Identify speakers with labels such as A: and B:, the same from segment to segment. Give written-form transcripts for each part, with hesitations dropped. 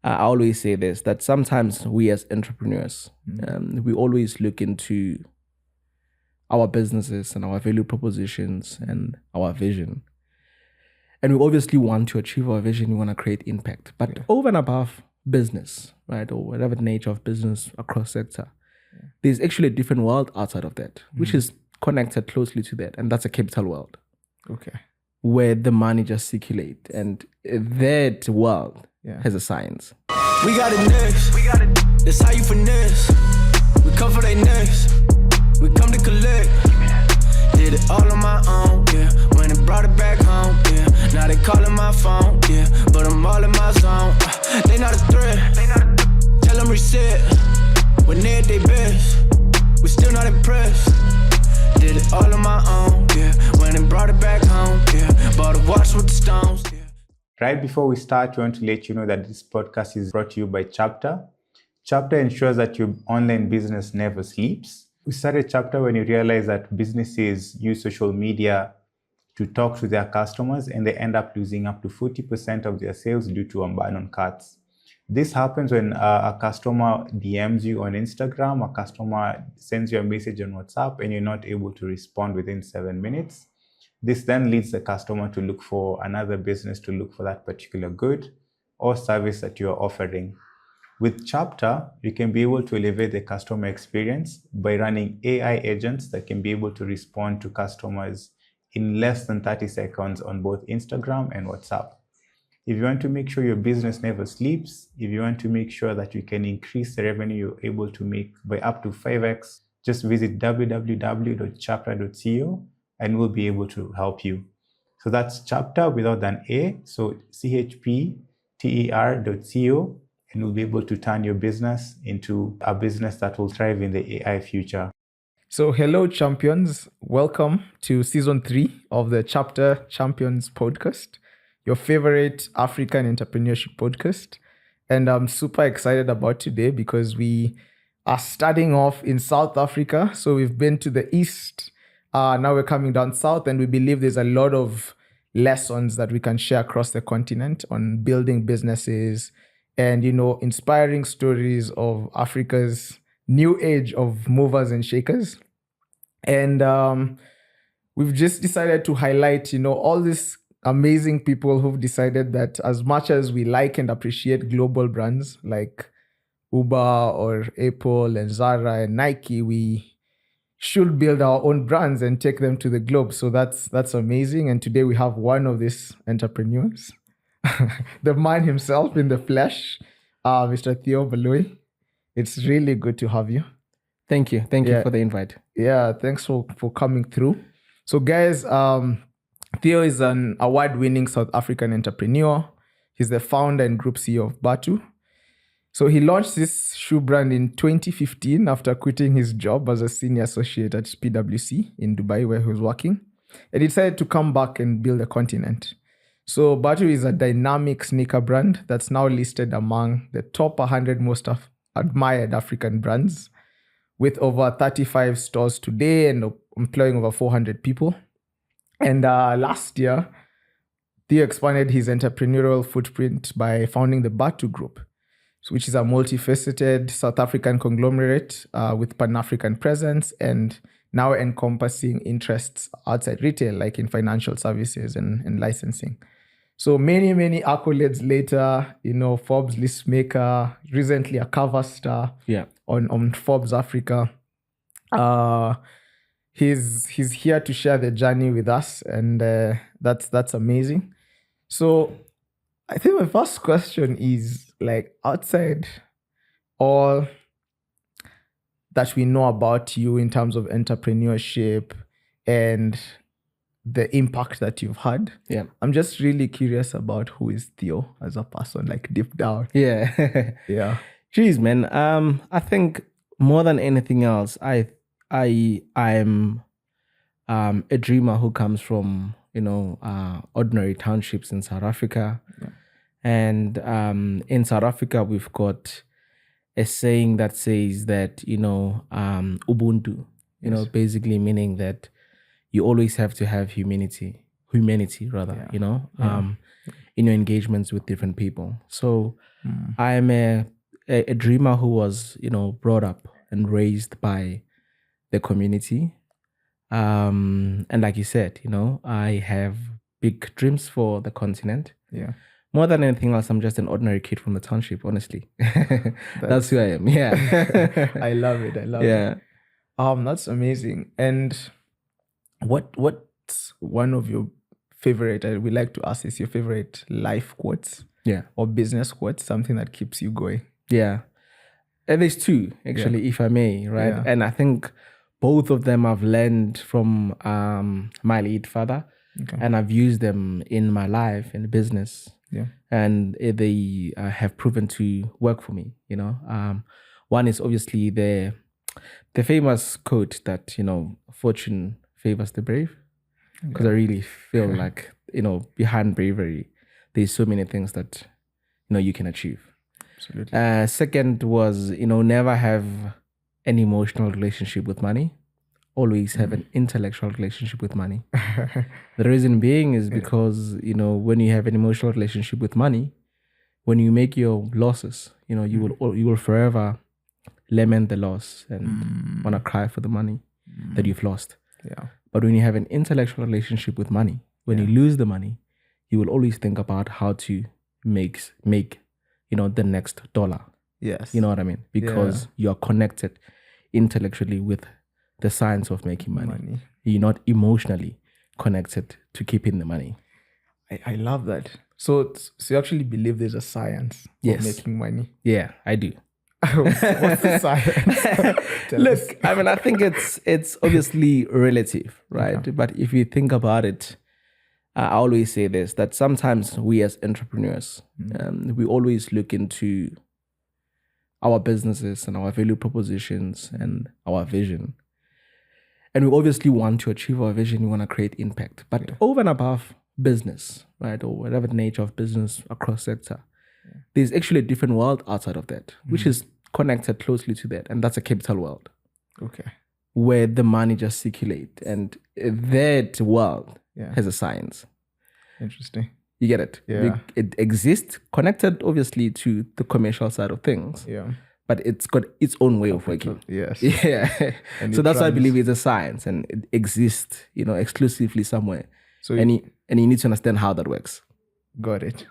A: I always say this, that sometimes we as entrepreneurs, we always look into our businesses and our value propositions and our vision. And we obviously want to achieve our vision. We want to create impact. But over and above business, right, or whatever the nature of business across sector, there's actually a different world outside of that, which is connected closely to that. And that's a capital world.
B: Okay.
A: Where the money just circulate. And that world has a science.
C: We got it next. That's how you finesse. We come for they next. We come to collect. Did it all on my own, yeah. When it brought it back home, yeah. Now they calling my phone, yeah. But I'm all in my zone. They not a threat. Tell them reset. When they at their best, we still not impressed. Did it all on my own, yeah. When it brought it back home, yeah. Bought a watch with the stones, yeah.
D: Right before we start, we want to let you know that this podcast is brought to you by Chpter. Chpter ensures that your online business never sleeps. We started Chpter when you realize that businesses use social media to talk to their customers and they end up losing up to 40% of their sales due to abandoned carts. This happens when a customer DMs you on Instagram, a customer sends you a message on WhatsApp, and you're not able to respond within 7 minutes. This then leads the customer to look for another business to look for that particular good or service that you are offering. With Chpter, you can be able to elevate the customer experience by running AI agents that can be able to respond to customers in less than 30 seconds on both Instagram and WhatsApp. If you want to make sure your business never sleeps, if you want to make sure that you can increase the revenue you're able to make by up to 5x, just visit www.chpter.co and we'll be able to help you. So that's Chpter without an A, so chpter.co, and we'll be able to turn your business into a business that will thrive in the AI future.
B: So hello, champions. Welcome to season 3 of the Chpter Champions podcast, your favorite African entrepreneurship podcast. And I'm super excited about today because we are starting off in South Africa. So we've been to the east. Now we're coming down south, and we believe there's a lot of lessons that we can share across the continent on building businesses and, inspiring stories of Africa's new age of movers and shakers. And we've just decided to highlight, all these amazing people who've decided that as much as we like and appreciate global brands like Uber or Apple and Zara and Nike, we should build our own brands and take them to the globe. So that's amazing. And today we have one of these entrepreneurs, the man himself in the flesh, Mr. Theo Baloyi. It's really good to have you.
A: Thank you. Thank you for the invite.
B: Yeah, thanks for coming through. So guys, Theo is an award-winning South African entrepreneur. He's the founder and group CEO of Batu. So he launched this shoe brand in 2015 after quitting his job as a senior associate at PwC in Dubai, where he was working. And he decided to come back and build a continent. So Batu is a dynamic sneaker brand that's now listed among the top 100 most admired African brands, with over 35 stores today and employing over 400 people. And last year, Theo expanded his entrepreneurial footprint by founding the Bathu Group, which is a multifaceted South African conglomerate with Pan-African presence and now encompassing interests outside retail, like in financial services and licensing. So many accolades later, Forbes list maker, recently a cover star on Forbes Africa. He's here to share the journey with us, and that's amazing. So I think my first question is, like, outside all that we know about you in terms of entrepreneurship and the impact that you've had, I'm just really curious about who is Theo as a person, like deep down.
A: Yeah. Jeez, man. I think more than anything else, I'm a dreamer who comes from ordinary townships in South Africa. And in South Africa, we've got a saying that says that, Ubuntu, basically meaning that you always have to have humility. humanity rather, in your engagements with different people. So I'm a dreamer who was, brought up and raised by the community. And like you said, I have big dreams for the continent.
B: Yeah.
A: More than anything else, I'm just an ordinary kid from the township, honestly. That's who I am. Yeah.
B: I love it.
A: Yeah.
B: That's amazing. And what's one of your favorite, we like to ask, is your favorite life quotes?
A: Yeah.
B: Or business quotes, something that keeps you going?
A: Yeah. And there's two, actually, if I may, right?
B: Yeah.
A: And I think both of them I've learned from my late father.
B: Okay.
A: And I've used them in my life, in business.
B: Yeah.
A: And they have proven to work for me, One is obviously the famous quote that, fortune favors the brave. Because I really feel like, behind bravery, there's so many things that, you can achieve.
B: Absolutely.
A: Second was, never have an emotional relationship with money. Always have an intellectual relationship with money. The reason being is because, when you have an emotional relationship with money, when you make your losses, you will forever lament the loss and want to cry for the money that you've lost.
B: Yeah.
A: But when you have an intellectual relationship with money, when you lose the money, you will always think about how to make the next dollar.
B: Yes.
A: You know what I mean? Because you are connected intellectually with the science of making money. You're not emotionally connected to keeping the money.
B: I love that. So you actually believe there's a science of making money?
A: Yeah, I do.
B: What's the science?
A: Look, I mean, I think it's obviously relative, right? Okay. But if you think about it, I always say this, that sometimes we as entrepreneurs, we always look into our businesses and our value propositions and our vision. And we obviously want to achieve our vision. We want to create impact. But over and above business, right, or whatever the nature of business across sector, there's actually a different world outside of that, which is connected closely to that. And that's a capital world.
B: Okay.
A: Where the money just circulates. And that world has a science.
B: Interesting.
A: You get it?
B: Yeah.
A: It exists, connected obviously to the commercial side of things.
B: Yeah.
A: But it's got its own way of working.
B: Yes.
A: Yeah. So that's why I believe it's a science and it exists, exclusively somewhere. So and you need to understand how that works.
B: Got it.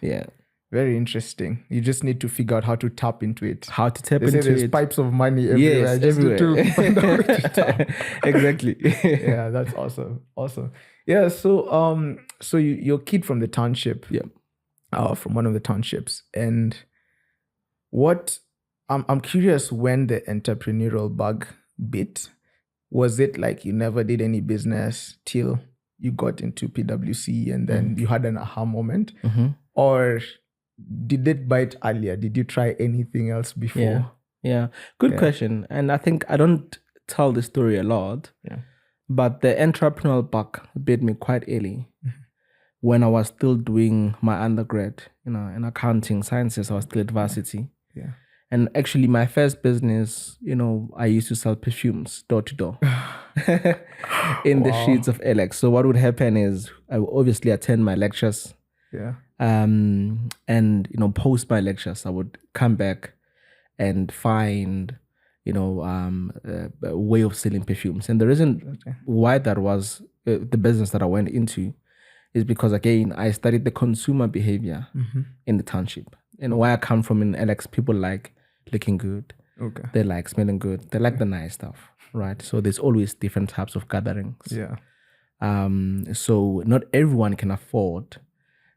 A: Yeah.
B: Very interesting. You just need to figure out how to tap into it.
A: How to tap
B: into it. There's pipes of money everywhere.
A: Yes, everywhere.
B: Need to find out where to tap.
A: Exactly.
B: Yeah, that's awesome. Yeah, so you're a kid from the township.
A: Yeah.
B: From one of the townships. And what I'm curious when the entrepreneurial bug bit. Was it like you never did any business till you got into PwC and then you had an aha moment? Or did it bite earlier? Did you try anything else before?
A: Yeah. Good question. And I think I don't tell the story a lot.
B: Yeah.
A: But the entrepreneurial bug bit me quite early. When I was still doing my undergrad, in accounting sciences. I was still at varsity.
B: Yeah.
A: And actually, my first business, I used to sell perfumes door to door in the streets of LX. So what would happen is I would obviously attend my lectures.
B: Yeah.
A: And, post my lectures, I would come back and find, a way of selling perfumes. And the reason why that was the business that I went into is because, again, I studied the consumer behavior in the township. And where I come from in LX, people like looking good.
B: Okay.
A: They like smelling good. They like the nice stuff, right? So there's always different types of gatherings.
B: Yeah.
A: So not everyone can afford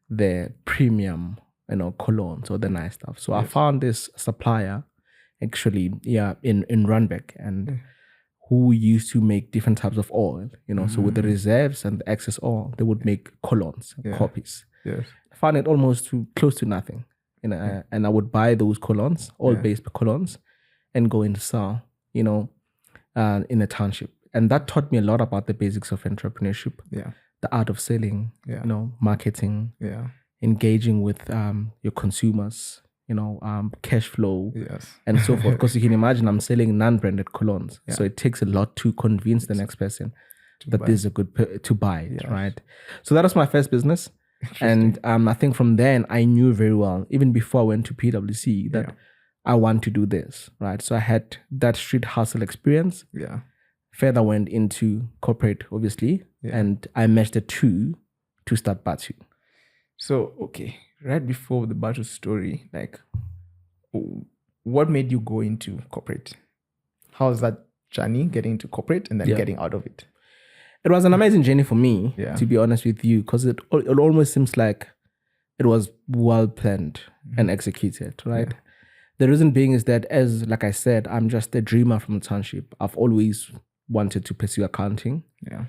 A: the premium, colognes or the nice stuff. So I found this supplier actually, in Runbeck, and who used to make different types of oil, so with the reserves and the excess oil, they would make colognes, copies.
B: Yes.
A: I found it almost close to nothing. And I would buy those colognes, oil-based colognes, and go and sell, in a township. And that taught me a lot about the basics of entrepreneurship, the art of selling, marketing, engaging with your consumers, cash flow, and so forth. Because you can imagine I'm selling non-branded colognes. So it takes a lot to convince the next person that this is a good to buy it, right? So that was my first business. And I think from then I knew very well, even before I went to PwC, that I want to do this, right? So I had that street hustle experience.
B: Yeah.
A: Further went into corporate, obviously, and I meshed the two to start Batu.
B: So, okay, right before the Batu story, like, what made you go into corporate? How's that journey getting into corporate and then getting out of it?
A: It was an amazing journey for me, to be honest with you, because it almost seems like it was well planned and executed, right? Yeah. The reason being is that, like I said, I'm just a dreamer from the township. I've always wanted to pursue accounting.
B: Yeah.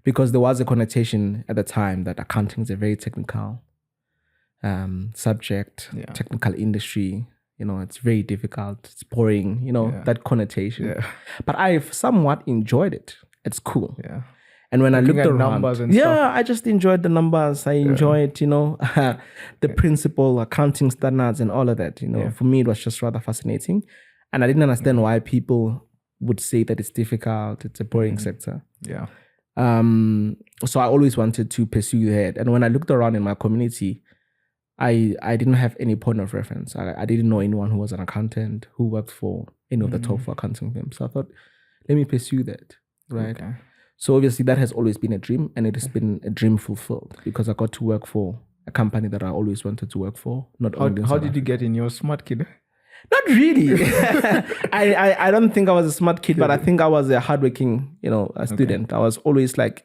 A: Because there was a connotation at the time that accounting is a very technical subject, technical industry. You know, it's very difficult. It's boring, you know, that connotation. Yeah. But I've somewhat enjoyed it. It's cool.
B: Yeah.
A: And when
B: Looking
A: I looked around,
B: numbers and stuff.
A: I just enjoyed the numbers. I enjoyed, you know, the principle, accounting standards and all of that. You know, for me, it was just rather fascinating. And I didn't understand why people would say that it's difficult. It's a boring sector.
B: Yeah.
A: So I always wanted to pursue that. And when I looked around in my community, I didn't have any point of reference. I didn't know anyone who was an accountant who worked for any of the top 4 accounting firms. So I thought, let me pursue that, right?
B: Okay.
A: So obviously that has always been a dream, and it has been a dream fulfilled because I got to work for a company that I always wanted to work for.
B: How did you get in? You're a smart kid?
A: Not really. I don't think I was a smart kid, but I think I was a hardworking, you know, a student. I was always like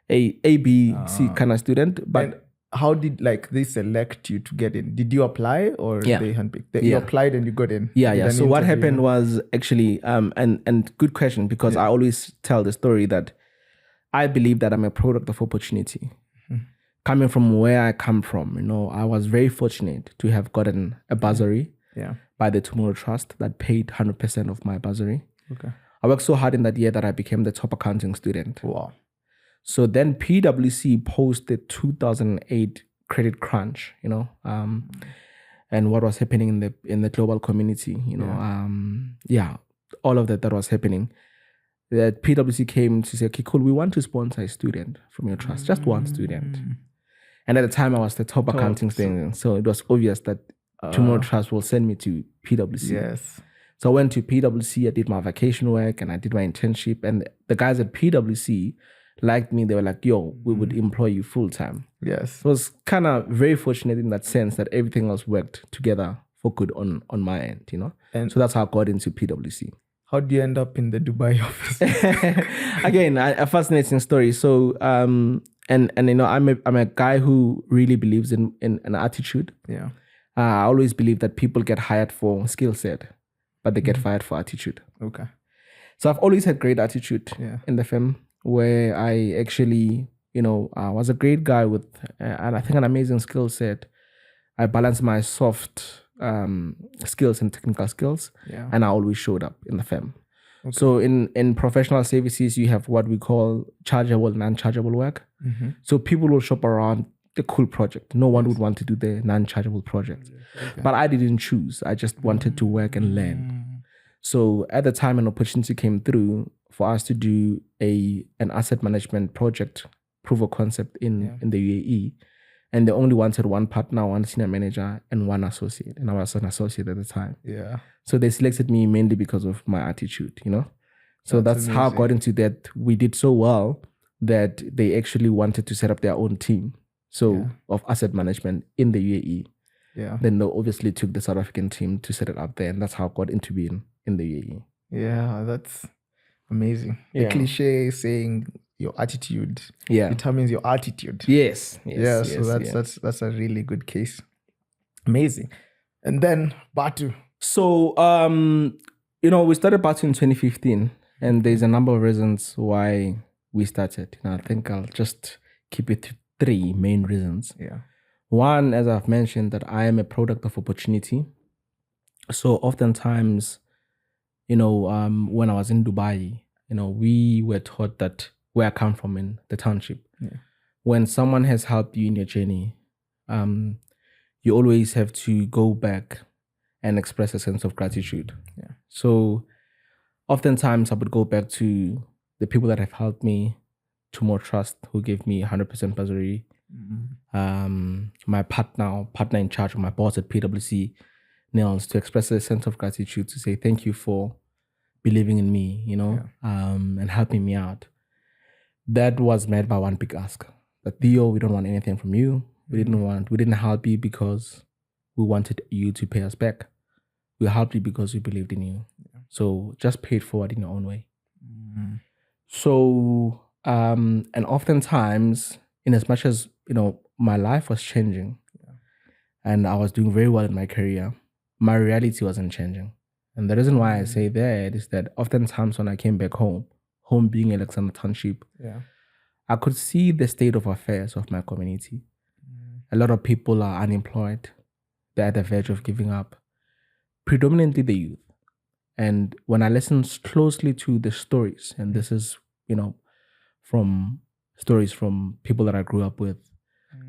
A: a B, C kind of student, but.
B: And how did they select you to get in? Did you apply or they handpicked? You applied and you got in?
A: Yeah. So what happened was actually, and good question, because I always tell the story that I believe that I'm a product of opportunity. Coming from where I come from, you know, I was very fortunate to have gotten a bursary by the Tomorrow Trust that paid 100% of my bursary.
B: Okay.
A: I worked so hard in that year that I became the top accounting student.
B: Wow.
A: So then PwC posted 2008 credit crunch, you know, and what was happening in the global community, you know, all of that was happening. That PwC came to say, okay, cool, we want to sponsor a student from your trust, just one student. And at the time I was the top accounting student, so it was obvious that Tomorrow Trust will send me to PwC.
B: Yes.
A: So I went to PwC, I did my vacation work and I did my internship, and the guys at PwC liked me. They were like, yo, we would employ you full time.
B: Yes.
A: It was kind of very fortunate in that sense that everything else worked together for good on my end, you know? And so that's how I got into PwC.
B: How do you end up in the Dubai office?
A: Again, a fascinating story. So, and you know, I'm a guy who really believes in an attitude.
B: Yeah.
A: I always believe that people get hired for skill set, but they get fired for attitude.
B: Okay.
A: So I've always had great attitude in the firm, where I actually, you know, was a great guy with, and I think an amazing skill set. I balanced my soft skills and technical skills, and I always showed up in the firm. Okay. So in professional services, you have what we call chargeable and non-chargeable work. So people will shop around the cool project. No one would want to do the non-chargeable project. Okay. But I didn't choose. I just wanted to work and learn. So at the time, an opportunity came through for us to do an asset management project, proof of concept in the UAE. And they only wanted one partner, one senior manager, and one associate. And I was an associate at the time.
B: Yeah.
A: So they selected me mainly because of my attitude, you know? So that's how I got into that. We did so well that they actually wanted to set up their own team. So of asset management in the UAE.
B: Yeah.
A: Then they obviously took the South African team to set it up there. And that's how I got into being in the UAE.
B: Yeah, that's amazing. The cliche saying your attitude determines your attitude.
A: Yes.
B: So that's a really good case. Amazing. And then Batu.
A: So you know, we started Batu in 2015, and there's a number of reasons why we started. You know, I think I'll just keep it to 3 main reasons.
B: Yeah.
A: One, as I've mentioned, that I am a product of opportunity. So oftentimes, you know, when I was in Dubai, you know, we were taught that where I come from in the township, when someone has helped you in your journey, you always have to go back and express a sense of gratitude.
B: Yeah.
A: So oftentimes I would go back to the people that have helped me, 2 more trusts who gave me 100% bursary. My partner in charge of my boss at PwC, Nils, to express a sense of gratitude, to say thank you for believing in me, and helping me out. That was met by one big ask. That Theo, we don't want anything from you. We didn't help you because we wanted you to pay us back. We helped you because we believed in you. So just pay it forward in your own way. So, and oftentimes, in as much as, my life was changing and I was doing very well in my career, my reality wasn't changing. And the reason why I say that is that oftentimes when I came back home being Alexander Township, I could see the state of affairs of my community. A lot of people are unemployed. They're at the verge of giving up, predominantly the youth. And when I listened closely to the stories, and this is, from stories from people that I grew up with,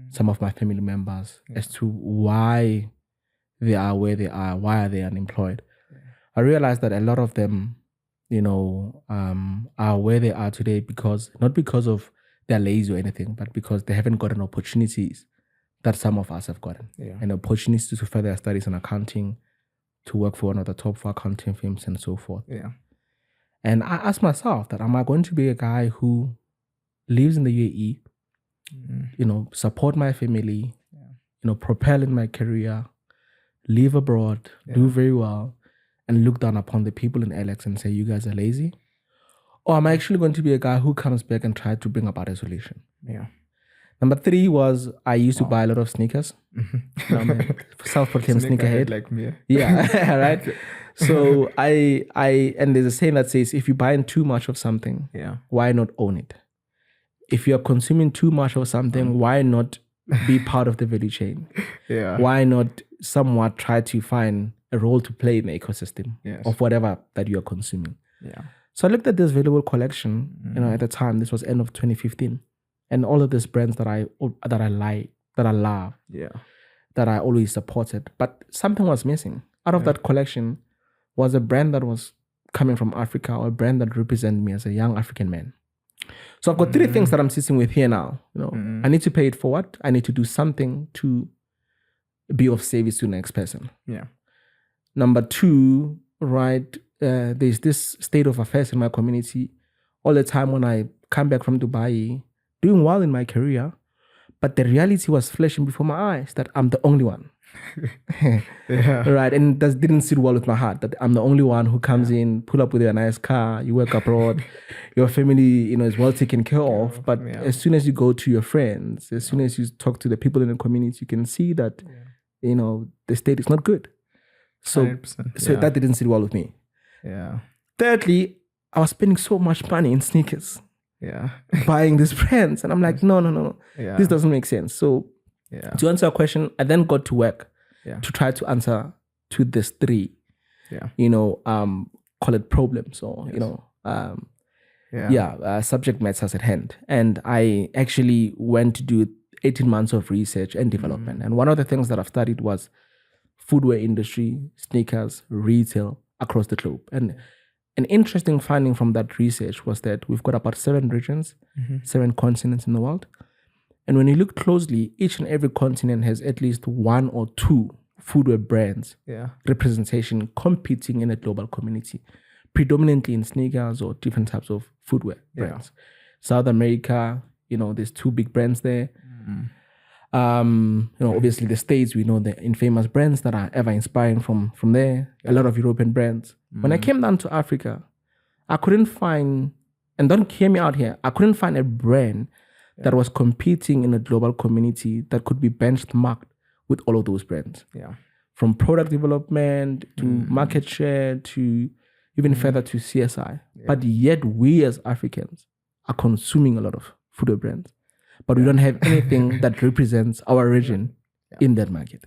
A: some of my family members, as to why they are where they are, why are they unemployed. I realized that a lot of them, are where they are today not because of they're lazy or anything, but because they haven't gotten opportunities that some of us have gotten. And opportunities to further their studies in accounting, to work for one of the top 4 accounting firms and so forth. And I asked myself that, am I going to be a guy who lives in the UAE, support my family, propel in my career, live abroad, do very well, and look down upon the people in Alex and say, you guys are lazy? Or am I actually going to be a guy who comes back and tries to bring about a solution? Number 3 was I used to buy a lot of sneakers. Self-proclaimed sneakerhead.
B: Like me.
A: Yeah, right? So and there's a saying that says, if you buy in too much of something, why not own it? If you're consuming too much of something, why not be part of the value chain? Why not somewhat try to find a role to play in the ecosystem of whatever that you're consuming? So I looked at this valuable collection, at the time, this was end of 2015. And all of these brands that I like, that I love, that I always supported. But something was missing. Out of that collection was a brand that was coming from Africa, or a brand that represented me as a young African man. So I've got 3 things that I'm sitting with here now. I need to pay it forward. I need to do something to be of service to the next person. Number 2, right, there's this state of affairs in my community. All the time when I come back from Dubai, doing well in my career, but the reality was flashing before my eyes that I'm the only one. Right, and that didn't sit well with my heart, that I'm the only one who comes in, pull up with a nice car, you work abroad, your family, is well taken care of, but as soon as you go to your friends, as soon as you talk to the people in the community, you can see that, the state is not good. So that didn't sit well with me. Thirdly, I was spending so much money in sneakers. Buying these brands. And I'm like, no. This doesn't make sense. So to answer your question, I then got to work to try to answer to these 3, call it problems or, subject matters at hand. And I actually went to do 18 months of research and development. And one of the things that I've studied was footwear industry, sneakers, retail across the globe. And an interesting finding from that research was that we've got about 7 regions, 7 continents in the world. And when you look closely, each and every continent has at least 1 or 2 footwear brands representation competing in a global community, predominantly in sneakers or different types of footwear brands. South America, there's 2 big brands there. Obviously the States, we know the infamous brands that are ever inspiring from there, a lot of European brands. When I came down to Africa, I couldn't find, and don't hear me out here, I couldn't find a brand that was competing in a global community that could be benchmarked with all of those brands. From product development to market share to even further to CSI. But yet we as Africans are consuming a lot of footwear brands. But we don't have anything that represents our region in that market.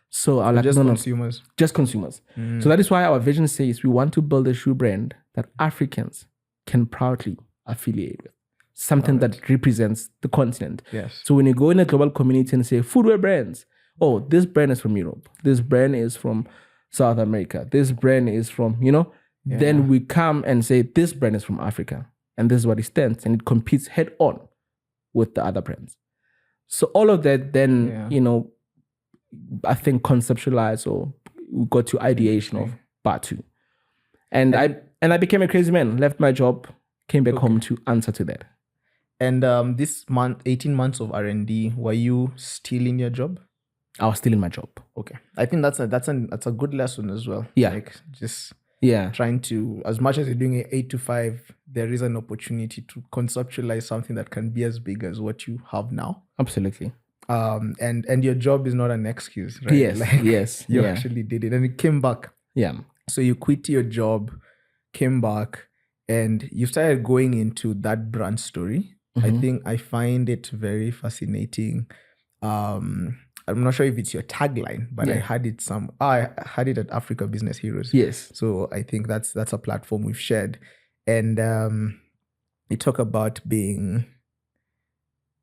A: So I like
B: just consumers.
A: Just consumers. So that is why our vision says we want to build a shoe brand that Africans can proudly affiliate with. Something that represents the continent. So when you go in a global community and say footwear brands, oh, this brand is from Europe. This brand is from South America. This brand is from, then we come and say this brand is from Africa. and this is what it stands, and it competes head on with the other brands. So all of that then, I think conceptualized or we got to ideation of Batu. And I became a crazy man, left my job, came back home to answer to that.
B: And this month, 18 months of R&D, were you still in your job?
A: I was still in my job.
B: Okay. I think that's a good lesson as well.
A: Yeah.
B: Like just
A: yeah,
B: trying to, as much as you're doing it 8 to 5, there is an opportunity to conceptualize something that can be as big as what you have now.
A: Absolutely.
B: And your job is not an excuse, right?
A: Yes, yes.
B: You actually did it and it came back.
A: Yeah.
B: So you quit your job, came back, and you started going into that brand story. I think I find it very fascinating. I'm not sure if it's your tagline, but I had it at Africa Business Heroes.
A: Yes.
B: So I think that's a platform we've shared. And you talk about being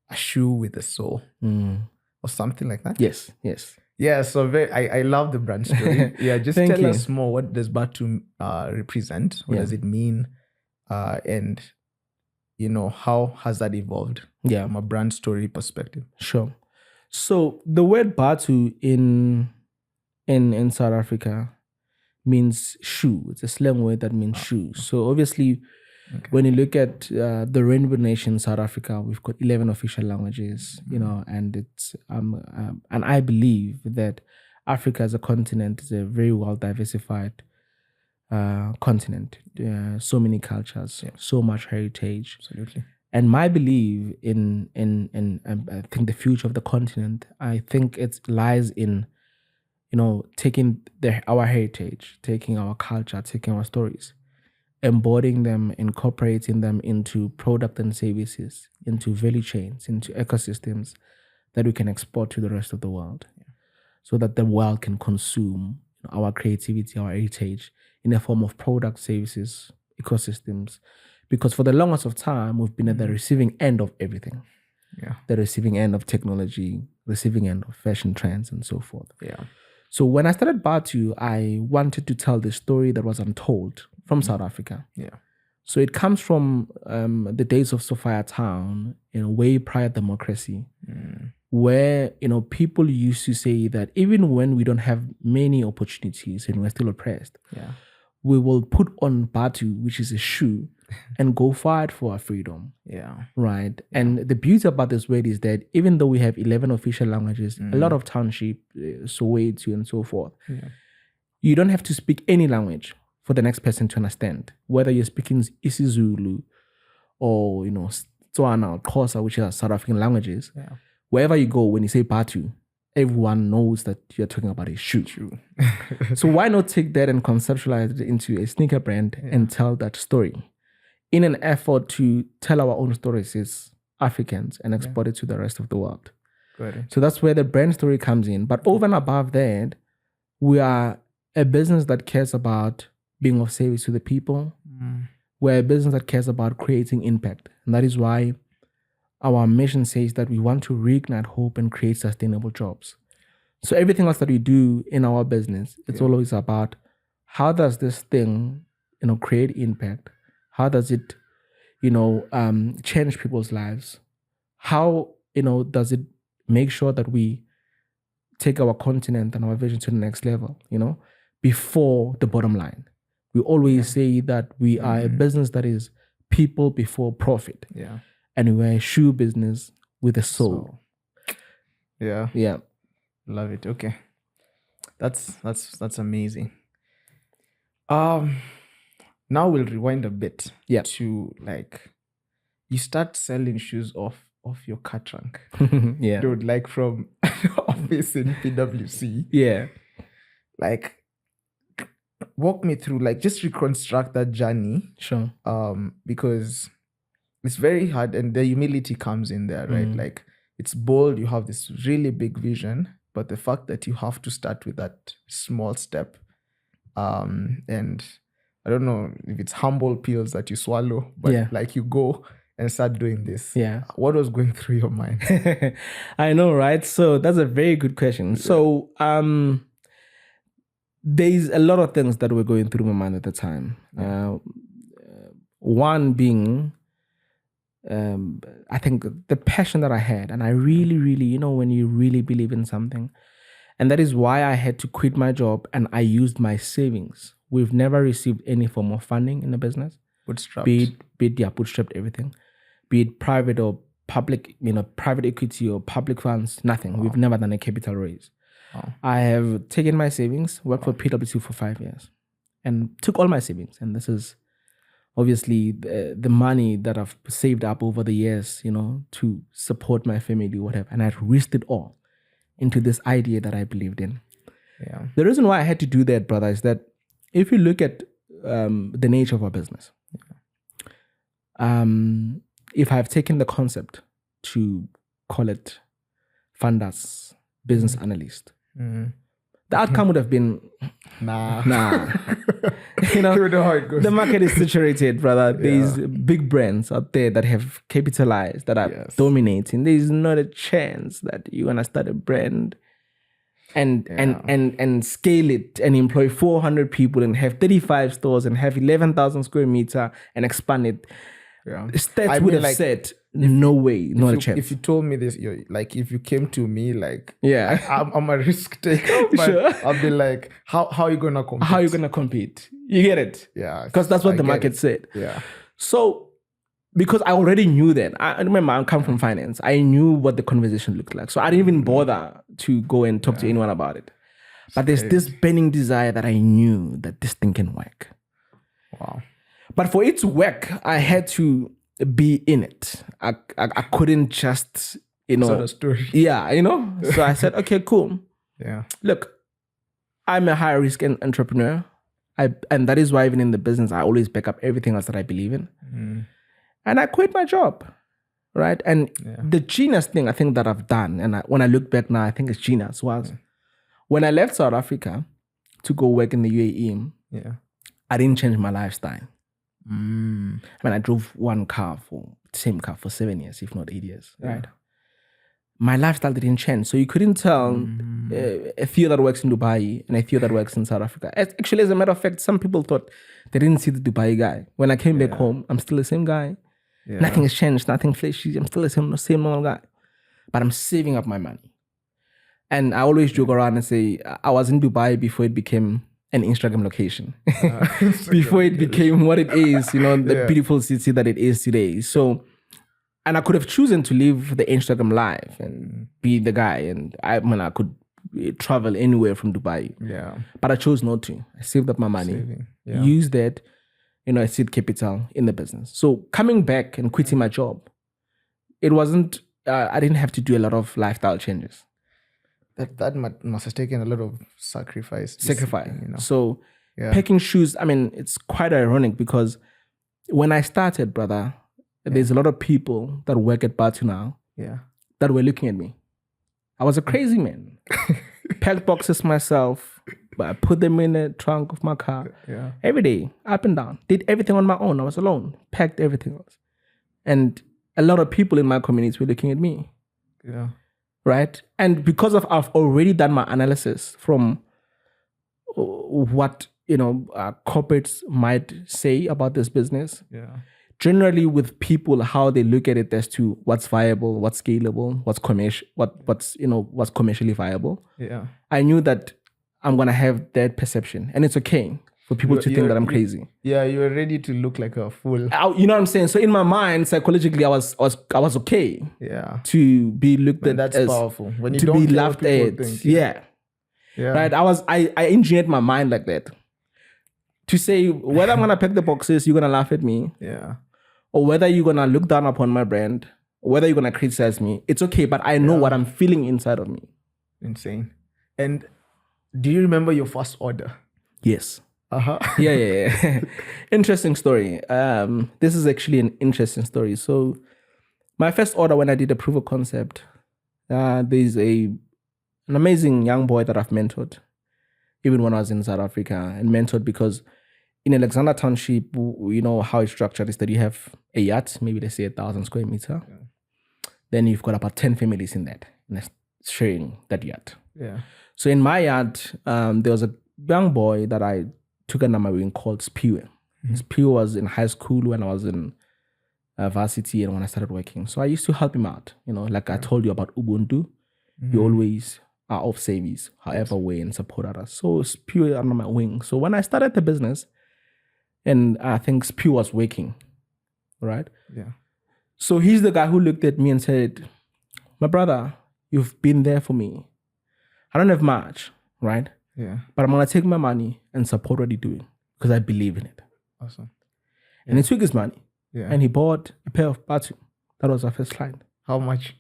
B: a shoe with a soul or something like that.
A: Yes, yes.
B: Yeah, so I love the brand story. Yeah, just
A: Thank
B: tell
A: you.
B: us more. What does Batu represent? What does it mean? And how has that evolved from a brand story perspective?
A: Sure. So the word Batu in South Africa means shoe. It's a slang word that means shoe. So obviously, when you look at the Rainbow Nation, South Africa, we've got 11 official languages, and it's and I believe that Africa as a continent is a very well diversified continent. So many cultures, so much heritage.
B: Absolutely.
A: And my belief in I think the future of the continent, I think it lies in, taking our heritage, taking our culture, taking our stories, embodying them, incorporating them into product and services, into value chains, into ecosystems that we can export to the rest of the world, so that the world can consume our creativity, our heritage in a form of product, services, ecosystems. Because for the longest of time, we've been at the receiving end of everything.
B: Yeah.
A: The receiving end of technology, receiving end of fashion trends, and so forth.
B: Yeah.
A: So when I started Batu, I wanted to tell the story that was untold from South Africa.
B: Yeah.
A: So it comes from the days of Sophia Town, way prior democracy, where people used to say that even when we don't have many opportunities and we're still oppressed, we will put on Batu, which is a shoe, and go fight for our freedom.
B: Yeah.
A: Right. Yeah. And the beauty about this word is that even though we have 11 official languages, a lot of township, Soweto, and so forth, you don't have to speak any language for the next person to understand. Whether you're speaking isiZulu or, Tswana or Xhosa, which are South African languages, wherever you go, when you say Batu, everyone knows that you're talking about a shoe. So why not take that and conceptualize it into a sneaker brand and tell that story in an effort to tell our own stories as Africans and export it to the rest of the world. So that's where the brand story comes in. But over and above that, we are a business that cares about being of service to the people. We're a business that cares about creating impact. And that is why our mission says that we want to reignite hope and create sustainable jobs. So everything else that we do in our business, it's always about how does this thing, create impact? How does it, change people's lives? How, does it make sure that we take our continent and our vision to the next level, before the bottom line? We always say that we are a business that is people before profit.
B: Yeah.
A: And we're a shoe business with a soul.
B: Yeah.
A: Yeah.
B: Love it. Okay. That's amazing. Now we'll rewind a bit to you start selling shoes off your car trunk. Dude, from office in PwC.
A: Yeah.
B: Walk me through, just reconstruct that journey.
A: Sure.
B: Because it's very hard and the humility comes in there, right? It's bold, you have this really big vision, but the fact that you have to start with that small step, and I don't know if it's humble pills that you swallow, but you go and start doing this.
A: Yeah.
B: What was going through your mind?
A: I know, right? So that's a very good question. So there's a lot of things that were going through my mind at the time. One being I think the passion that I had, and I really, really, when you really believe in something, and that is why I had to quit my job and I used my savings. We've never received any form of funding in the business.
B: Bootstrapped.
A: Be it bootstrapped everything, be it private or public, private equity or public funds, nothing. We've never done a capital raise. I have taken my savings, worked for PwC for 5 years, and took all my savings. And this is obviously the money that I've saved up over the years, to support my family, whatever. And I risked it all into this idea that I believed in.
B: Yeah.
A: The reason why I had to do that, brother, is that if you look at the nature of our business, if I've taken the concept to call it funders, business analyst, the outcome would have been nah. You know how it goes. The market is saturated, brother. There's big brands out there that have capitalized, that are dominating. There's not a chance that you're gonna start a brand and scale it and employ 400 people and have 35 stores and have 11,000 square meter and expand it.
B: Yeah.
A: Stats would have said, no way, not a chance.
B: If you told me this, if you came to me, I'm a risk taker, but
A: sure.
B: I'll be like, how are you going to compete?
A: How are you going to compete? You get it?
B: Yeah.
A: Because that's what the market said.
B: Yeah.
A: So, because I already knew that, I remember I come from finance. I knew what the conversation looked like. So I didn't even bother to go and talk to anyone about it. But there's this burning desire that I knew that this thing can work.
B: Wow.
A: But for it to work, I had to be in it. I couldn't just,
B: Sort of story.
A: Yeah, So I said, okay, cool.
B: Yeah.
A: Look, I'm a high risk entrepreneur. And that is why even in the business, I always back up everything else that I believe in. And I quit my job, right? And the genius thing I think that I've done, and when I look back now, I think it's genius, was when I left South Africa to go work in the UAE, I didn't change my lifestyle. I mean, I drove same car for 7 years, if not 8 years, right? My lifestyle didn't change. So you couldn't tell a Theo that works in Dubai and a Theo that works in South Africa. Actually, as a matter of fact, some people thought they didn't see the Dubai guy. When I came back home, I'm still the same guy. Yeah. Nothing has changed, nothing flashy. I'm still the same normal guy. But I'm saving up my money. And I always joke around and say, I was in Dubai before it became an Instagram location. Before it became what it is, the beautiful city that it is today. So, and I could have chosen to live the Instagram life and be the guy. And I could travel anywhere from Dubai.
B: Yeah.
A: But I chose not to. I saved up my money. Used that, as seed capital in the business. So coming back and quitting my job, it wasn't, I didn't have to do a lot of lifestyle changes.
B: That must have taken a lot of sacrifice.
A: So packing shoes, I mean, it's quite ironic because when I started, brother, there's a lot of people that work at Batu now that were looking at me. I was a crazy man. Packed boxes myself, but I put them in the trunk of my car every day, up and down. Did everything on my own. I was alone. Packed everything else. And a lot of people in my community were looking at me.
B: Yeah.
A: Right? And because I've already done my analysis from what, corporates might say about this business.
B: Yeah.
A: Generally with people, how they look at it as to what's viable, what's scalable, what's commercially viable.
B: Yeah.
A: I knew that I'm going to have that perception. And it's okay for people to think that I'm crazy.
B: Yeah, you were ready to look like a fool.
A: You know what I'm saying? So in my mind, psychologically, I was okay.
B: Yeah.
A: To be looked at
B: that's
A: as
B: powerful. When you
A: to
B: don't
A: be
B: care
A: laughed
B: what
A: at.
B: people think.
A: Yeah. Right. I engineered my mind like that. To say whether I'm gonna pack the boxes, you're gonna laugh at me.
B: Yeah.
A: Or whether you're gonna look down upon my brand, or whether you're gonna criticize me, it's okay, but I know what I'm feeling inside of me.
B: Insane. And do you remember your first order?
A: Yes.
B: Uh-huh.
A: Yeah. Interesting story. This is actually an interesting story. So my first order when I did a proof of concept, there's an amazing young boy that I've mentored, even when I was in South Africa, and mentored because in Alexander Township, you know how it's structured is that you have a yacht, maybe let's say 1,000 square meter. Yeah. Then you've got about 10 families in that, sharing that yacht.
B: Yeah.
A: So in my yacht, there was a young boy that I took under my wing called Chpter. Chpter was in high school when I was in varsity and when I started working. So I used to help him out. Like I told you about Ubuntu. We always are of service, however way, and support others. So Spew under my wing. So when I started the business, and I think Spew was working, right?
B: Yeah.
A: So he's the guy who looked at me and said, my brother, you've been there for me. I don't have much, right?
B: Yeah.
A: But I'm going to take my money and support what you're doing because I believe in it.
B: Awesome.
A: And he took his money and he bought a pair of Batu. That was our first client.
B: How much?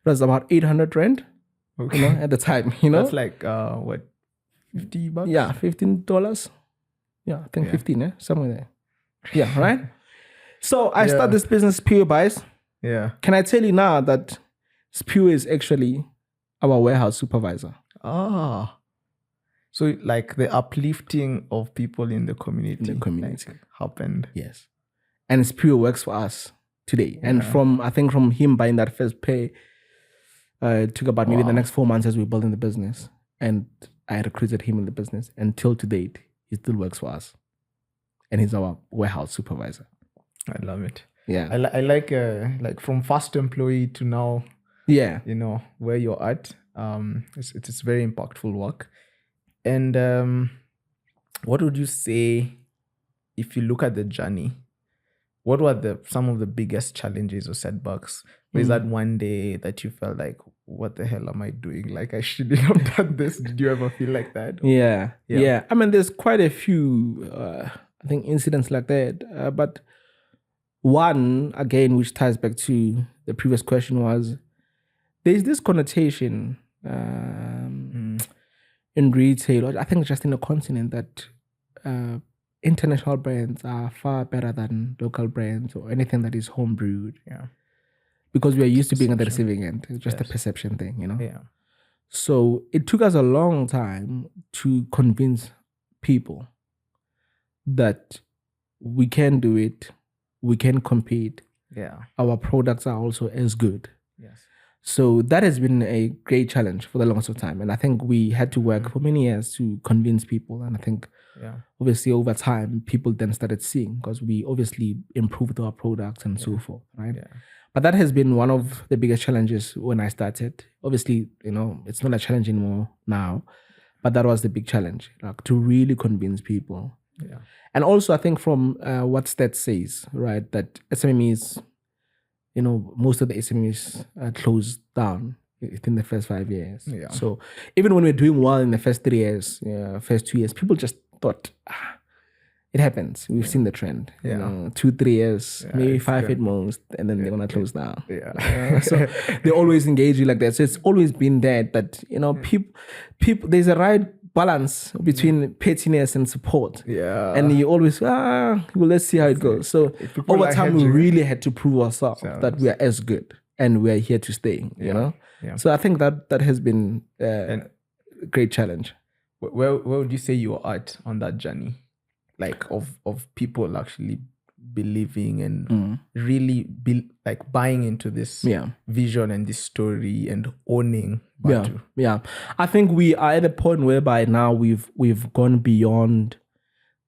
A: It was about 800 rand, at the time,
B: That's like, what, $50?
A: Yeah, $15. Yeah, I think 15, somewhere there. Yeah, right? So I started this business, Spew Buys.
B: Yeah.
A: Can I tell you now that Spew is actually our warehouse supervisor?
B: Ah. So like the uplifting of people in the community. Like, happened.
A: Yes. And Spew works for us today. And from him buying that first pay, it took about maybe the next 4 months as we were building the business. And I recruited him in the business. Until to date, he still works for us. And he's our warehouse supervisor.
B: I love it.
A: Yeah.
B: I like from first employee to now, where you're at. It's very impactful work. And what would you say, if you look at the journey, what were some of the biggest challenges or setbacks? Was that one day that you felt like, what the hell am I doing? Like, I shouldn't have done this. Did you ever feel like that?
A: Yeah. I mean, there's quite a few, I think, incidents like that. But one, again, which ties back to the previous question was, there's this connotation in retail, or I think just in the continent, that international brands are far better than local brands or anything that is homebrewed.
B: Yeah.
A: Because we are used to being at the receiving end. It's just a perception thing,
B: Yeah.
A: So it took us a long time to convince people that we can do it, we can compete.
B: Yeah.
A: Our products are also as good.
B: Yes.
A: So that has been a great challenge for the longest of time. And I think we had to work for many years to convince people. And I think obviously over time, people then started seeing, because we obviously improved our products and so forth, right?
B: Yeah.
A: But that has been one of the biggest challenges when I started. Obviously, it's not a challenge anymore now, but that was the big challenge, like to really convince people.
B: Yeah.
A: And also, I think from what Stats says, right, that SMEs, most of the SMEs closed down within the first 5 years.
B: Yeah.
A: So even when we're doing well in the first 3 years, first 2 years, people just thought, it happens. We've seen the trend. 2-3 years, maybe 5 at most, and then they're gonna close down.
B: Yeah.
A: So they always engage you like that. So it's always been that people. There's a right balance between pettiness and support.
B: Yeah.
A: And you always let's see how it goes. So over time, we really had to prove ourselves that we are as good and we are here to stay. You know.
B: Yeah.
A: So I think that has been a great challenge.
B: Where would you say you are at on that journey? Like of people actually believing and really buying into this vision and this story and owning Batu.
A: Yeah. I think we are at a point whereby now we've gone beyond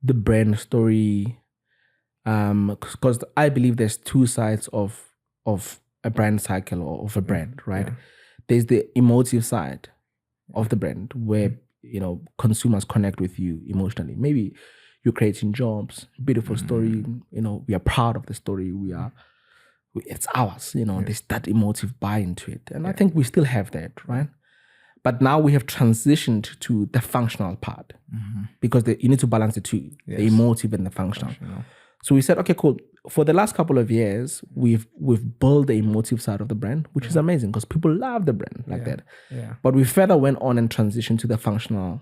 A: the brand story, because I believe there's two sides of a brand cycle or of a brand, right? Yeah. There's the emotive side of the brand where consumers connect with you emotionally. Maybe you're creating jobs, beautiful story, we are proud of the story, it's ours, there's that emotive buy into it. And I think we still have that, right? But now we have transitioned to the functional part, because you need to balance the two, the emotive and the functional. So we said, okay, cool. For the last couple of years, we've built the emotive side of the brand, which is amazing because people love the brand like that.
B: Yeah.
A: But we further went on and transitioned to the functional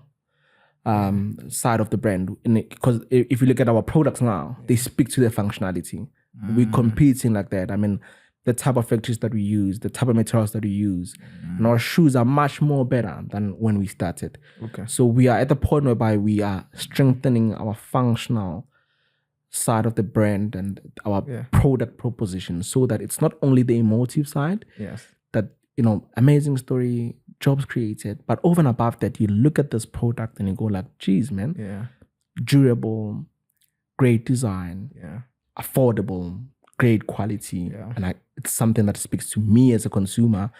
A: side of the brand, because if you look at our products now, they speak to their functionality. We're competing like that. I mean, the type of factories that we use, the type of materials that we use, and our shoes are much more better than when we started.
B: Okay.
A: So we are at the point whereby we are strengthening our functional side of the brand and our product proposition, so that it's not only the emotive side, that amazing story, jobs created, but over and above that, you look at this product and you go like, geez, man, durable, great design, affordable, great quality, and it's something that speaks to me as a consumer,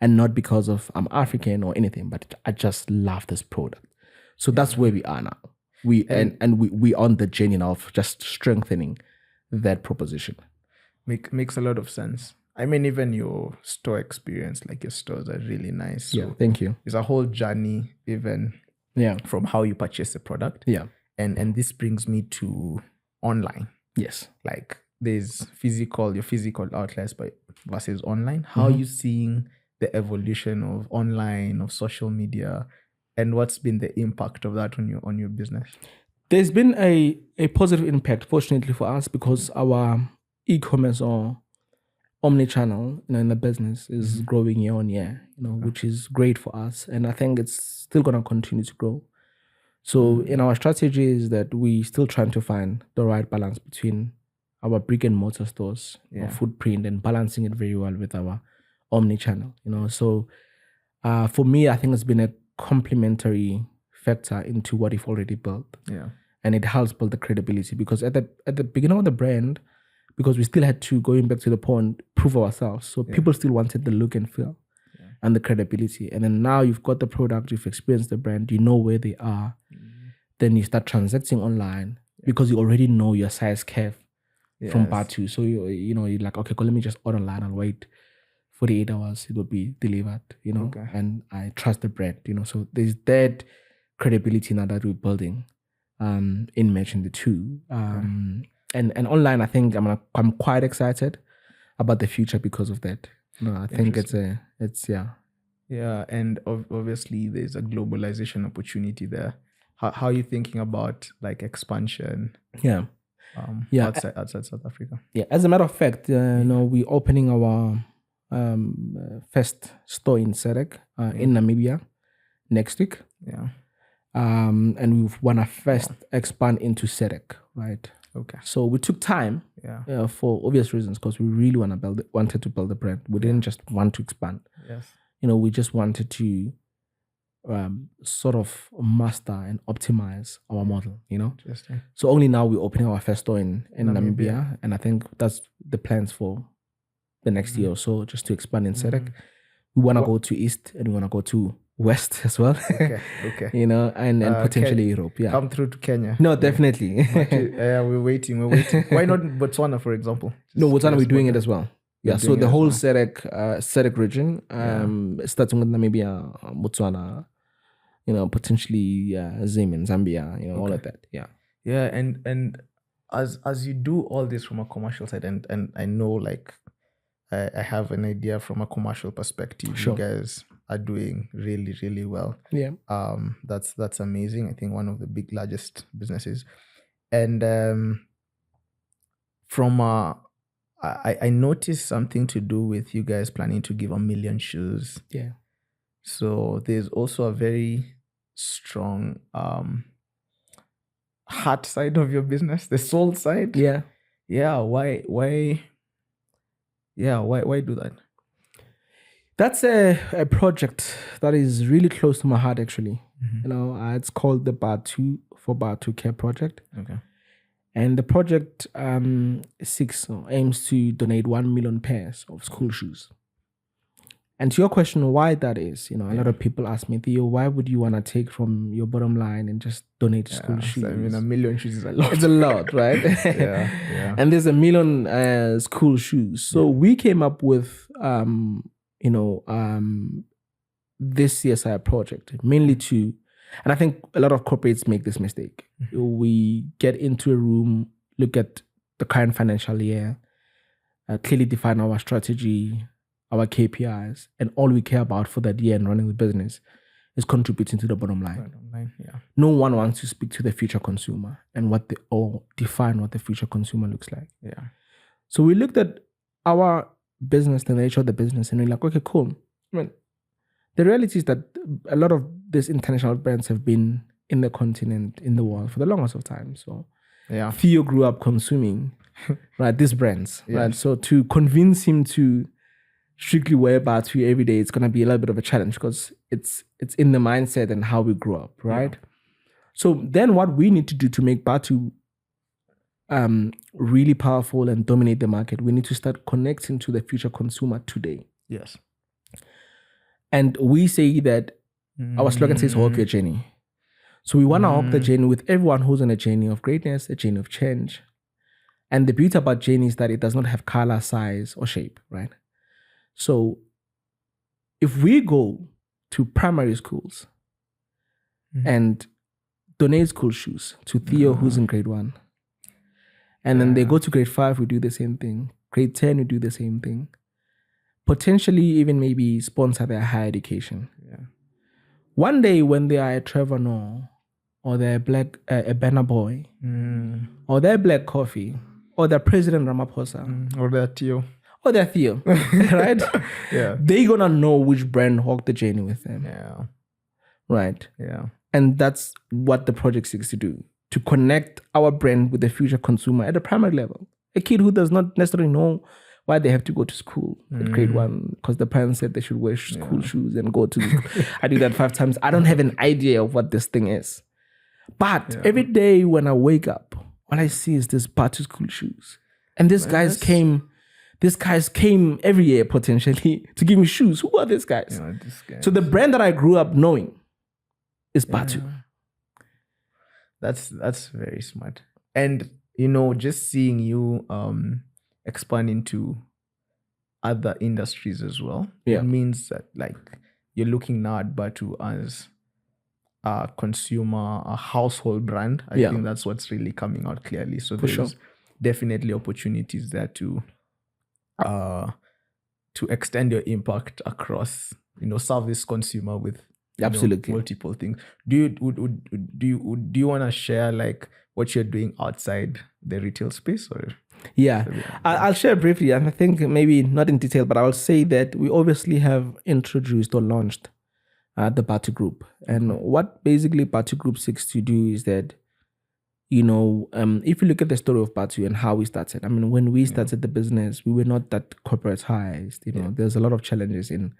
A: and not because of I'm African or anything, but I just love this product. So that's where we are now. We on the journey now of just strengthening that proposition.
B: Makes a lot of sense. I mean, even your store experience, like your stores are really nice. So
A: yeah, thank you.
B: It's a whole journey, even from how you purchase the product.
A: Yeah.
B: And this brings me to online.
A: Yes.
B: Like there's your physical outlets versus online. How are you seeing the evolution of online, of social media, and what's been the impact of that on your business?
A: There's been a positive impact, fortunately for us, because our e-commerce or omni-channel, in the business is growing year on year, which is great for us. And I think it's still going to continue to grow. So in our strategy is that we still trying to find the right balance between our brick and mortar stores, our footprint, and balancing it very well with our omni-channel, So for me, I think it's been a complementary factor into what we've already built.
B: Yeah.
A: And it helps build the credibility, because at the beginning of the brand, because we still had to, going back to the point, prove ourselves. So people still wanted the look and feel and the credibility. And then now you've got the product, you've experienced the brand, you know where they are. Then you start transacting online because you already know your size curve from Batu. So you're like, okay, cool, let me just order online and wait 48 hours, it will be delivered, and I trust the brand, So there's that credibility now that we're building in matching the two. And online, I think I'm quite excited about the future because of that. I think it's
B: Yeah, and obviously there's a globalization opportunity there. How are you thinking about like expansion? Outside South Africa.
A: Yeah, as a matter of fact, we're opening our first store in SADC in Namibia next week.
B: Yeah.
A: And we want to first expand into SADC, right?
B: Okay.
A: So we took time for obvious reasons, because we really wanted to build the brand. We didn't just want to expand.
B: Yes.
A: We just wanted to sort of master and optimize our model,
B: Interesting.
A: So only now we're opening our first store in Namibia. And I think that's the plans for the next year or so, just to expand in SADC. We want to go to East and we want to go to West as well.
B: Okay.
A: and potentially Europe. Yeah.
B: Come through to Kenya.
A: No, definitely.
B: We're waiting. Why not Botswana, for example?
A: No, Botswana, we're doing it as well. Yeah, so the whole SADC region, starting with Namibia, Botswana, potentially Zim in Zambia, all of that. Yeah.
B: Yeah, and as you do all this from a commercial side, and I know like I have an idea from a commercial perspective. Sure. You guys are doing really, really well.
A: Yeah.
B: That's amazing. I think one of the largest businesses. And I noticed something to do with you guys planning to give 1 million shoes.
A: Yeah.
B: So there's also a very strong heart side of your business, the soul side.
A: Yeah.
B: Yeah. Why do that?
A: That's a project that is really close to my heart, actually. It's called the Batu Care Project.
B: Okay.
A: And the project aims to donate 1 million pairs of school shoes. And to your question, why that is, a lot of people ask me, Theo, why would you want to take from your bottom line and just donate school shoes?
B: I mean, 1 million shoes is a lot.
A: It's a lot, right?
B: Yeah.
A: And there's 1 million school shoes. So we came up with, this CSI project, mainly to, and I think a lot of corporates make this mistake. We get into a room, look at the current financial year, clearly define our strategy, our KPIs, and all we care about for that year and running the business is contributing to the bottom line. No one wants to speak to the future consumer and define what the future consumer looks like.
B: Yeah.
A: So we looked at our business, the nature of the business, and we're like, okay, cool. I mean, the reality is that a lot of these international brands have been in the continent, in the world for the longest of time. So Theo grew up consuming these brands.
B: Yes.
A: Right? So to convince him to strictly wear Batu every day, it's going to be a little bit of a challenge because it's in the mindset and how we grew up, right? Yeah. So then what we need to do to make Batu really powerful and dominate the market, we need to start connecting to the future consumer today.
B: Yes.
A: And we say that our slogan says walk your journey. So we want to walk the journey with everyone who's on a journey of greatness, a journey of change. And the beauty about journey is that it does not have color, size, or shape, right? So if we go to primary schools and donate school shoes to Theo, who's in grade 1, and then they go to grade 5, we do the same thing. Grade 10, we do the same thing. Potentially even maybe sponsor their higher education.
B: Yeah.
A: One day when they are a Trevor Noah, or they're a Banner Boy, or they're Black Coffee, or they're President Ramaphosa,
B: Or that Theo.
A: or they're Theo, right?
B: Yeah.
A: They're gonna know which brand walked the journey with them,
B: Yeah.
A: right?
B: Yeah.
A: And that's what the project seeks to do, to connect our brand with the future consumer at a primary level. A kid who does not necessarily know why they have to go to school at grade 1 because the parents said they should wear school shoes and go to school. I do that 5 times. I don't have an idea of what this thing is. But every day when I wake up, all I see is this Batu school shoes. And these guys came every year potentially to give me shoes. Who are these guys?
B: This guy.
A: So the brand that I grew up knowing is Batu.
B: That's very smart. And just seeing you expand into other industries as well.
A: Yeah.
B: It means that you're looking now at Batu as a consumer, a household brand. I think that's what's really coming out clearly. So there's definitely opportunities there to extend your impact across, serve this consumer with
A: Absolutely
B: multiple things. Do you want to share what you're doing outside the retail space, or?
A: Yeah, I'll share briefly, and I think maybe not in detail, but I'll say that we obviously have introduced or launched the Bathu Group. And what basically Bathu Group seeks to do is that, if you look at the story of Batu and how we started, I mean, when we started the business, we were not that corporatized. There's a lot of challenges in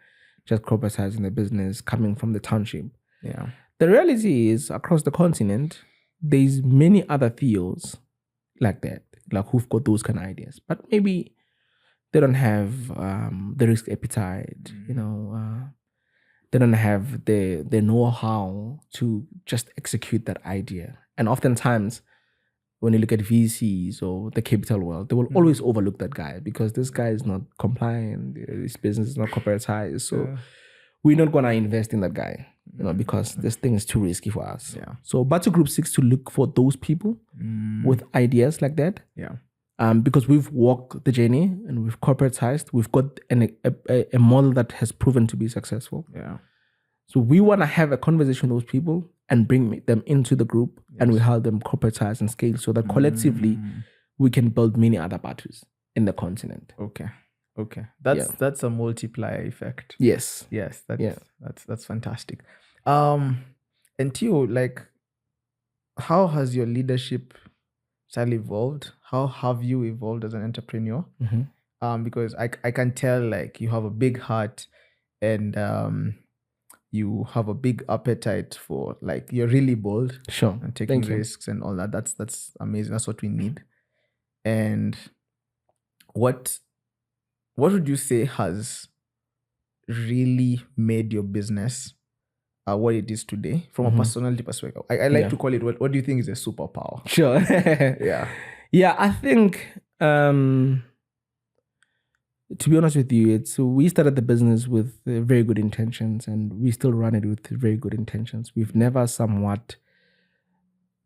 A: just corporatizing the business coming from the township.
B: Yeah.
A: The reality is, across the continent, there's many other Theos like that, who've got those kind of ideas, but maybe they don't have the risk appetite, they don't have the know-how to just execute that idea. And oftentimes, when you look at VCs or the capital world, they will always overlook that guy because this guy is not compliant, his business is not corporatized, so we're not gonna invest in that guy, because this thing is too risky for us.
B: Yeah.
A: So Bathu Group seeks to look for those people with ideas like that.
B: Yeah.
A: Because we've walked the journey and we've corporatized, we've got a model that has proven to be successful.
B: Yeah.
A: So we want to have a conversation with those people and bring them into the group, and we help them corporatize and scale so that collectively we can build many other Batus in the continent.
B: Okay. That's a multiplier effect.
A: Yes.
B: That's fantastic. And Theo, how has your leadership style evolved? How have you evolved as an entrepreneur? Because I can tell you have a big heart and you have a big appetite for you're really bold.
A: Sure.
B: And taking risks and all that. That's amazing. That's what we need. And what would you say has really made your business what it is today from a personality perspective? I like to call it, what do you think is a superpower?
A: Sure. Yeah, I think, to be honest with you, we started the business with very good intentions and we still run it with very good intentions. We've never somewhat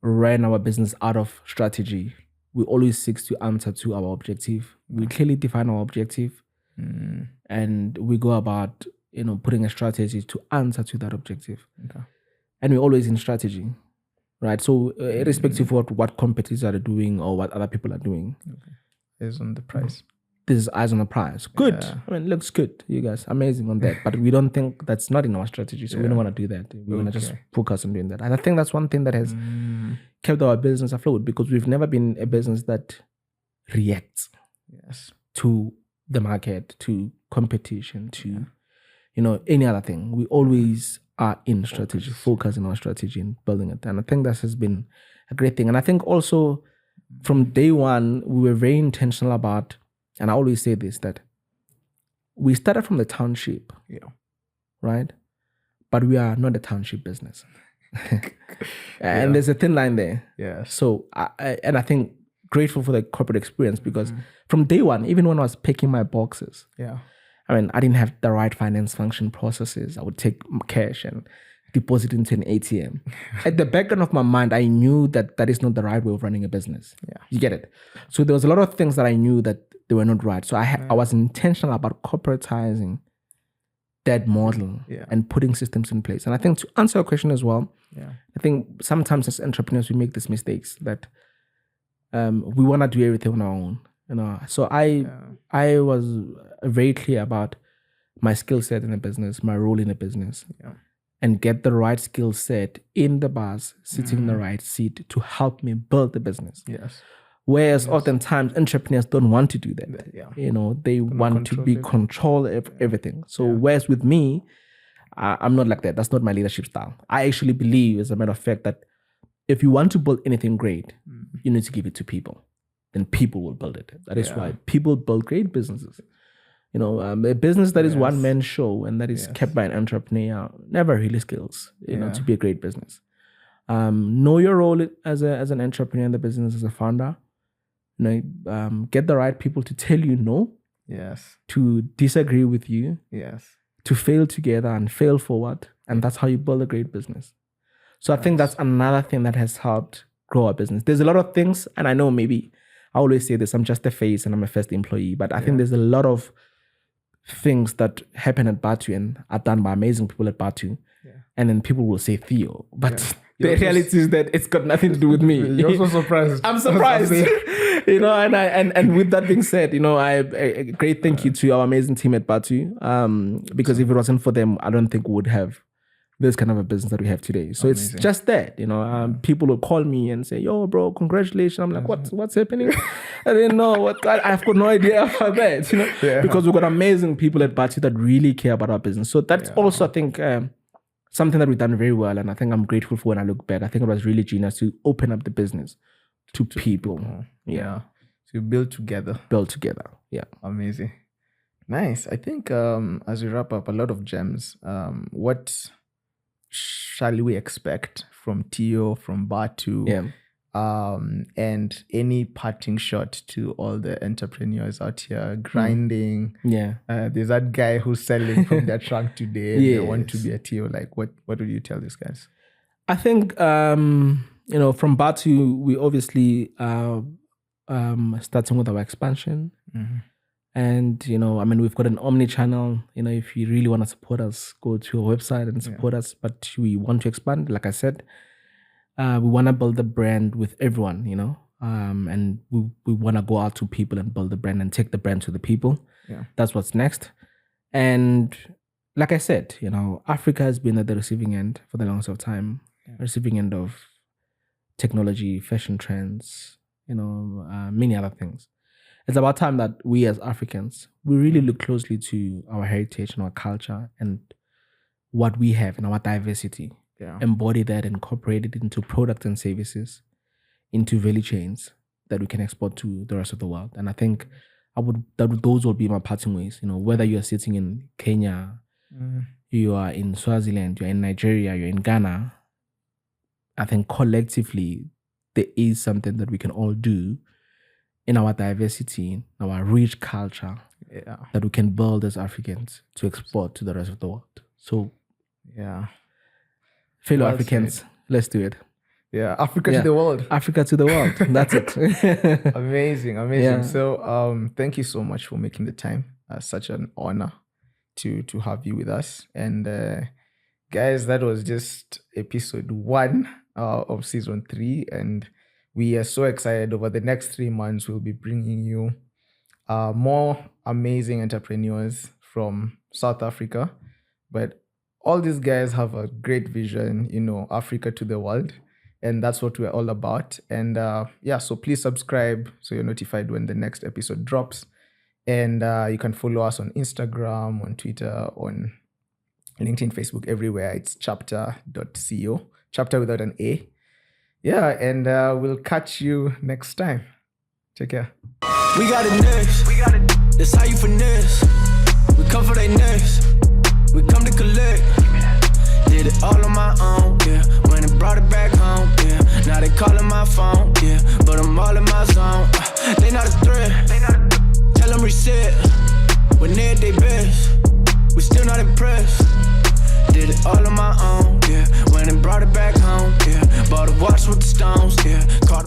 A: ran our business out of strategy. We always seek to answer to our objective. We clearly define our objective and we go about, putting a strategy to answer to that objective.
B: Okay.
A: And we're always in strategy, right? So irrespective of what competitors are doing or what other people are doing.
B: Okay. Is on the price.
A: This is eyes on the prize. Good.
B: Yeah.
A: I mean, looks good. You guys, amazing on that. But we don't think that's not in our strategy. So we don't want to do that. We want to just focus on doing that. And I think that's one thing that has kept our business afloat because we've never been a business that reacts to the market, to competition, to, any other thing. We always are in strategy, focusing on our strategy and building it. And I think that has been a great thing. And I think also from day one, we were very intentional about, and I always say this, that we started from the township, right? But we are not a township business. And there's a thin line there.
B: Yeah.
A: So, I think grateful for the corporate experience because from day one, even when I was picking my boxes, I mean, I didn't have the right finance function processes. I would take cash and deposit into an ATM. At the background of my mind, I knew that that is not the right way of running a business. You get it? So there was a lot of things that I knew that they were not right. So I was intentional about corporatizing that model and putting systems in place. And I think to answer your question as well, I think sometimes as entrepreneurs, we make these mistakes that we want to do everything on our own. You know, so I was very clear about my skill set in the business, my role in the business, and get the right skill set in the bus, sitting in the right seat to help me build the business. Whereas oftentimes entrepreneurs don't want to do that. You know, they want to be control everything. So whereas with me, I'm not like that. That's not my leadership style. I actually believe, as a matter of fact, that if you want to build anything great, you need to give it to people. Then people will build it. That is why people build great businesses. You know, a business that is one man show and that is kept by an entrepreneur never really scales, you know, to be a great business. Know your role as an entrepreneur in the business, as a founder. You know, get the right people to tell you no. To disagree with you. To fail together and fail forward. And that's how you build a great business. So I think that's another thing that has helped grow our business. There's a lot of things, and I know maybe I always say this, I'm just a face and I'm a first employee, but I think there's a lot of things that happen at Batu and are done by amazing people at Batu. And then people will say Theo. But the reality is that it's got nothing to do with me.
B: You're also surprised.
A: I'm surprised. You know, and with that being said, you know, a great thank you to our amazing team at Batu. Because if it wasn't for them, I don't think we would have this kind of a business that we have today. So it's just that, you know, people will call me and say, yo, bro, congratulations. I'm like, what's happening? I didn't know I've got no idea about that, you know, because we've got amazing people at Batu that really care about our business. So that's also, I think, something that we've done very well. And I think I'm grateful for when I look back. I think it was really genius to open up the business to people.
B: To build together.
A: Yeah.
B: Amazing. Nice. I think as we wrap up, a lot of gems. What shall we expect from Theo, from Batu? And any parting shot to all the entrepreneurs out here grinding? There's that guy who's selling from their trunk today and they want to be a Theo. Like, what would you tell these guys?
A: I think, you know, from Batu, we obviously starting with our expansion. And, you know, I mean, we've got an omni-channel. You know, if you really want to support us, go to our website and support us. But we want to expand, like I said. We want to build the brand with everyone, you know. And we want to go out to people and build the brand and take the brand to the people. That's what's next. And like I said, you know, Africa has been at the receiving end for the longest of time. Receiving end of technology, fashion trends, you know, many other things. It's about time that we as Africans, we really look closely to our heritage and our culture and what we have and our diversity. Embody that, incorporate it into products and services, into value chains that we can export to the rest of the world. And I think those will be my parting ways. You know, whether you are sitting in Kenya, you are in Swaziland, you're in Nigeria, you're in Ghana, I think collectively there is something that we can all do in our diversity, our rich culture, that we can build as Africans to export to the rest of the world. So, fellow Africans, let's do it.
B: Africa to the world.
A: Africa to the world. That's it.
B: Amazing. So, thank you so much for making the time. Such an honor to have you with us. And guys, that was just episode 1 of season 3, and we are so excited. Over the next 3 months, we'll be bringing you more amazing entrepreneurs from South Africa. But all these guys have a great vision, you know, Africa to the world. And that's what we're all about. And so please subscribe so you're notified when the next episode drops. And you can follow us on Instagram, on Twitter, on LinkedIn, Facebook, everywhere. It's chpter.co, Chpter without an A. Yeah, and we'll catch you next time. Take care.
C: We got it next. That's how you finesse. We come for they next. We come to collect. Did it all on my own, yeah. When it brought it back home, yeah. Now they calling my phone, yeah.